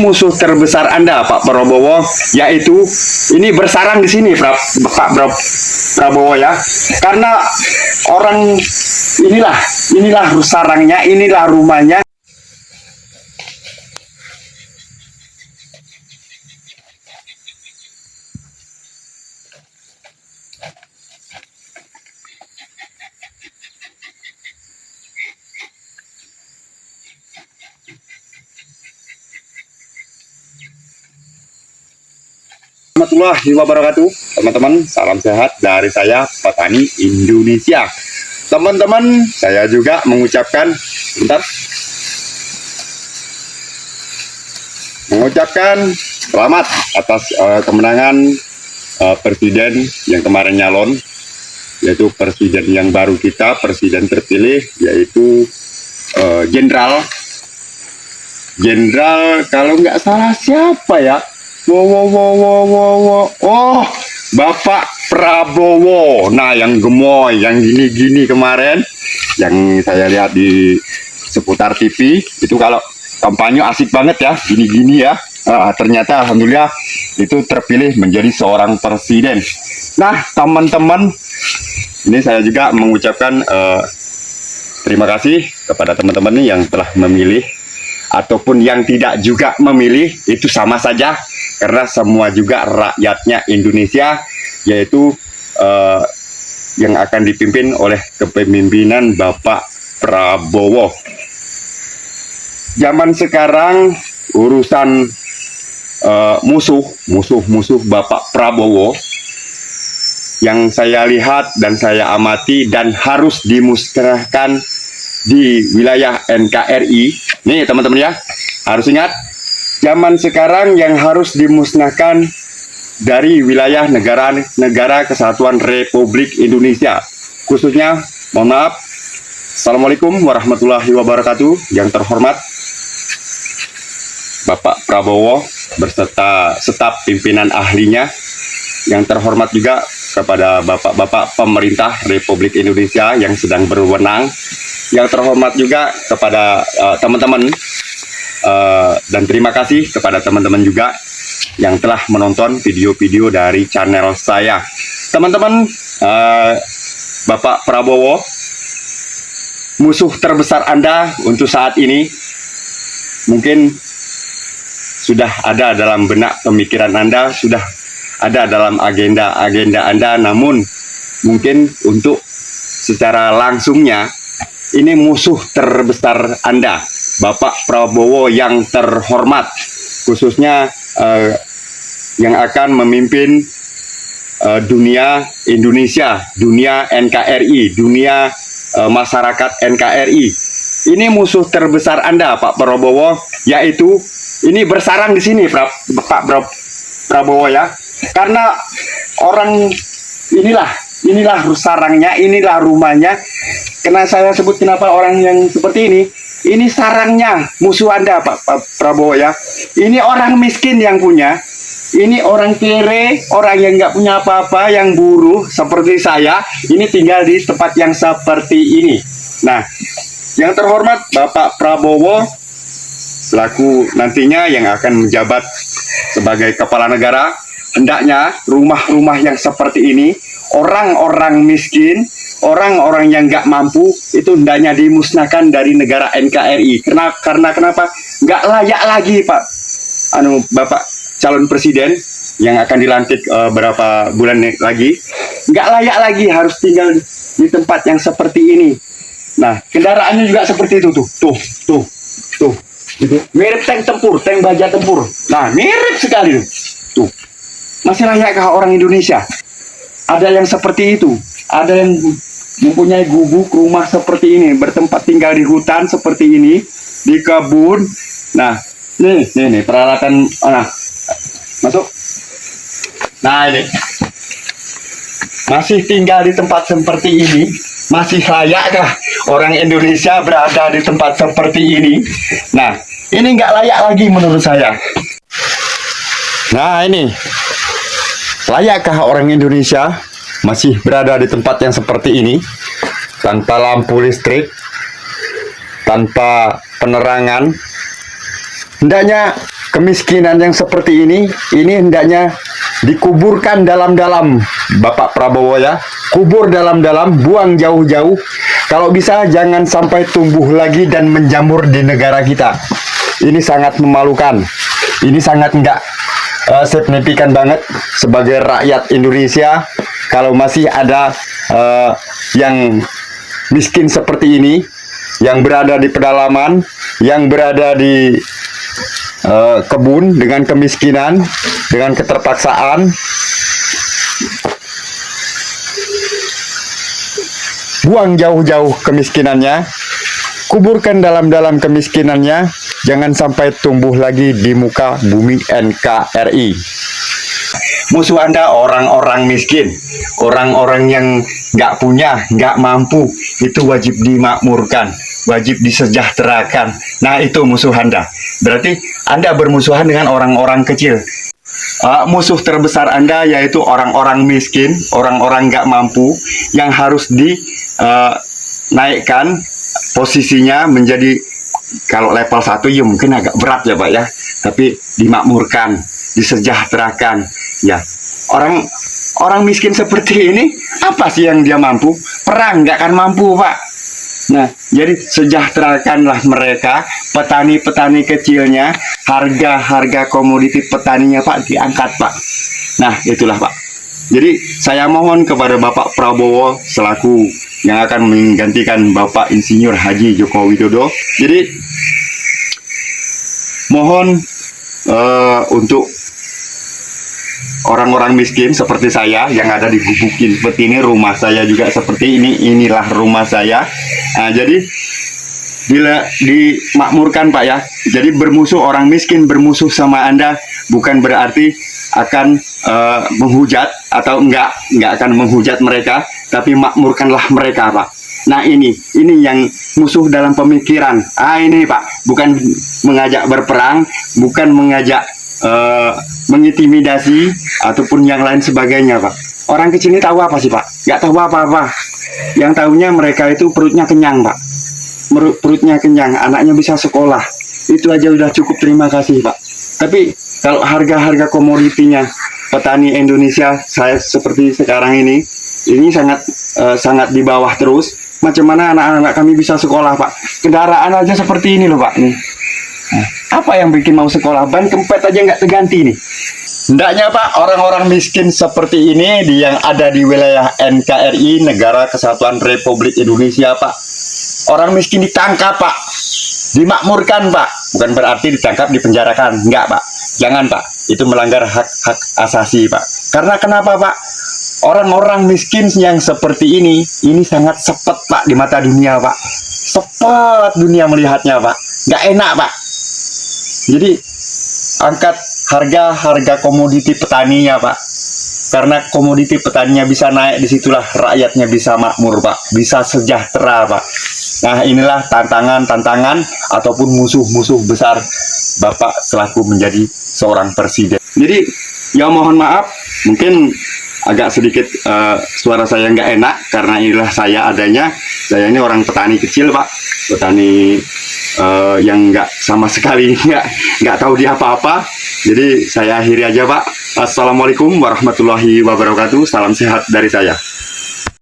Musuh terbesar Anda, Pak Prabowo, yaitu ini bersarang di sini, Pak Prabowo ya. Karena orang inilah sarangnya, inilah rumahnya. Warahmatullahi wabarakatuh. Teman-teman, salam sehat dari saya, Petani Indonesia. Teman-teman, saya juga mengucapkan selamat atas kemenangan presiden yang kemarin nyalon, yaitu presiden yang baru kita, presiden terpilih, yaitu Jenderal kalau nggak salah siapa ya? Oh, Bapak Prabowo. Nah, yang gemoy, yang gini-gini kemarin, yang saya lihat di seputar TV, itu kalau kampanye asik banget ya, gini-gini ya. Ternyata alhamdulillah itu terpilih menjadi seorang presiden. Nah, teman-teman, ini saya juga mengucapkan terima kasih kepada teman-teman yang telah memilih ataupun yang tidak juga memilih, itu sama saja. Karena semua juga rakyatnya Indonesia, yaitu yang akan dipimpin oleh kepemimpinan Bapak Prabowo. Zaman sekarang urusan musuh Bapak Prabowo yang saya lihat dan saya amati dan harus dimusnahkan di wilayah NKRI. Nih teman-teman ya, harus ingat, zaman sekarang yang harus dimusnahkan dari wilayah negara Kesatuan Republik Indonesia, khususnya, mohon maaf, Assalamualaikum warahmatullahi wabarakatuh. Yang terhormat Bapak Prabowo berserta staf pimpinan ahlinya, yang terhormat juga kepada bapak-bapak pemerintah Republik Indonesia yang sedang berwenang, yang terhormat juga kepada teman-teman. Dan terima kasih kepada teman-teman juga yang telah menonton video-video dari channel saya. Teman-teman, Bapak Prabowo, musuh terbesar Anda untuk saat ini mungkin sudah ada dalam benak pemikiran Anda, sudah ada dalam agenda Anda, namun mungkin untuk secara langsungnya ini musuh terbesar Anda, Bapak Prabowo yang terhormat, khususnya yang akan memimpin dunia Indonesia, dunia NKRI, dunia masyarakat NKRI. Ini musuh terbesar Anda, Pak Prabowo, yaitu ini bersarang di sini, Pak Prabowo ya. Karena orang inilah sarangnya, inilah rumahnya. Karena saya sebut kenapa orang yang seperti ini sarangnya musuh Anda, Pak Prabowo ya. Ini orang miskin yang punya, ini orang kere, orang yang nggak punya apa-apa, yang buruh seperti saya, ini tinggal di tempat yang seperti ini. Nah, yang terhormat Bapak Prabowo selaku nantinya yang akan menjabat sebagai kepala negara, hendaknya rumah-rumah yang seperti ini, orang-orang miskin, orang-orang yang nggak mampu, itu hendaknya dimusnahkan dari negara NKRI. Karena kenapa? Nggak layak lagi, Pak Bapak calon presiden yang akan dilantik berapa bulan lagi, nggak layak lagi harus tinggal di tempat yang seperti ini. Nah, kendaraannya juga seperti itu tuh. Gitu. Mirip tank tempur, tank baja tempur. Nah, mirip sekali tuh. Masih layakkah orang Indonesia? Ada yang seperti itu, ada yang mempunyai gubuk rumah seperti ini, bertempat tinggal di hutan seperti ini, di kebun. Nah, nih peralatan, masuk. Nah, ini masih tinggal di tempat seperti ini. Masih layakkah orang Indonesia berada di tempat seperti ini? Nah, ini nggak layak lagi menurut saya. Nah, ini layakkah orang Indonesia masih berada di tempat yang seperti ini, tanpa lampu listrik, tanpa penerangan? Hendaknya kemiskinan yang seperti ini hendaknya dikuburkan dalam-dalam, Bapak Prabowo ya. Kubur dalam-dalam, buang jauh-jauh. Kalau bisa jangan sampai tumbuh lagi dan menjamur di negara kita. Ini sangat memalukan. Ini sangat enggak signifikan banget sebagai rakyat Indonesia kalau masih ada yang miskin seperti ini, yang berada di pedalaman, yang berada di kebun dengan kemiskinan, dengan keterpaksaan. Buang jauh-jauh kemiskinannya, kuburkan dalam-dalam kemiskinannya, jangan sampai tumbuh lagi di muka bumi NKRI. Musuh Anda orang-orang miskin, orang-orang yang nggak punya, nggak mampu, itu wajib dimakmurkan, wajib disejahterakan. Nah, itu musuh Anda. Berarti Anda bermusuhan dengan orang-orang kecil. Musuh terbesar Anda yaitu orang-orang miskin, orang-orang nggak mampu, yang harus dinaikkan posisinya menjadi, kalau level 1 ya mungkin agak berat ya Pak ya, tapi dimakmurkan, disejahterakan ya. Orang miskin seperti ini, apa sih yang dia mampu? Perang nggak akan mampu Pak. Nah, jadi sejahterakanlah mereka, petani-petani kecilnya, harga-harga komoditi petaninya Pak diangkat Pak. Nah, itulah Pak. Jadi saya mohon kepada Bapak Prabowo selaku yang akan menggantikan Bapak Insinyur Haji Joko Widodo. Jadi mohon untuk orang-orang miskin seperti saya yang ada di Gubuk Kilpet ini, rumah saya juga seperti ini, inilah rumah saya. Nah, jadi bila dimakmurkan Pak ya. Jadi bermusuh, orang miskin bermusuh sama Anda bukan berarti akan menghujat atau enggak akan menghujat mereka, tapi makmurkanlah mereka Pak. Nah, ini yang musuh dalam pemikiran. Ini Pak, bukan mengajak berperang, bukan mengajak mengintimidasi ataupun yang lain sebagainya Pak. Orang kecil ini tahu apa sih Pak? Nggak tahu apa-apa. Yang tahunya mereka itu perutnya kenyang Pak. Perutnya kenyang, anaknya bisa sekolah. Itu aja udah cukup, terima kasih Pak. Tapi kalau harga-harga komoditinya petani Indonesia saya seperti sekarang ini sangat di bawah terus. Macam mana anak-anak kami bisa sekolah Pak? Kendaraan aja seperti ini loh Pak nih. Nah, apa yang bikin mau sekolah? Ban kempet aja nggak terganti nih. Hendaknya Pak, orang-orang miskin seperti ini yang ada di wilayah NKRI, Negara Kesatuan Republik Indonesia Pak. Orang miskin ditangkap Pak, dimakmurkan Pak. Bukan berarti ditangkap, dipenjarakan. Enggak Pak, jangan Pak. Itu melanggar hak asasi Pak. Karena kenapa Pak? Orang-orang miskin yang seperti ini sangat sepet Pak di mata dunia Pak. Sepet dunia melihatnya Pak. Nggak enak Pak. Jadi angkat harga komoditi petaninya Pak. Karena komoditi petaninya bisa naik, disitulah rakyatnya bisa makmur Pak. Bisa sejahtera Pak. Nah, inilah tantangan ataupun musuh-musuh besar Bapak selaku menjadi seorang presiden. Jadi ya mohon maaf, mungkin agak sedikit suara saya nggak enak karena inilah saya adanya. Saya ini orang petani kecil Pak, petani yang nggak sama sekali nggak tahu dia apa-apa. Jadi saya akhiri aja Pak. Assalamualaikum warahmatullahi wabarakatuh. Salam sehat dari saya.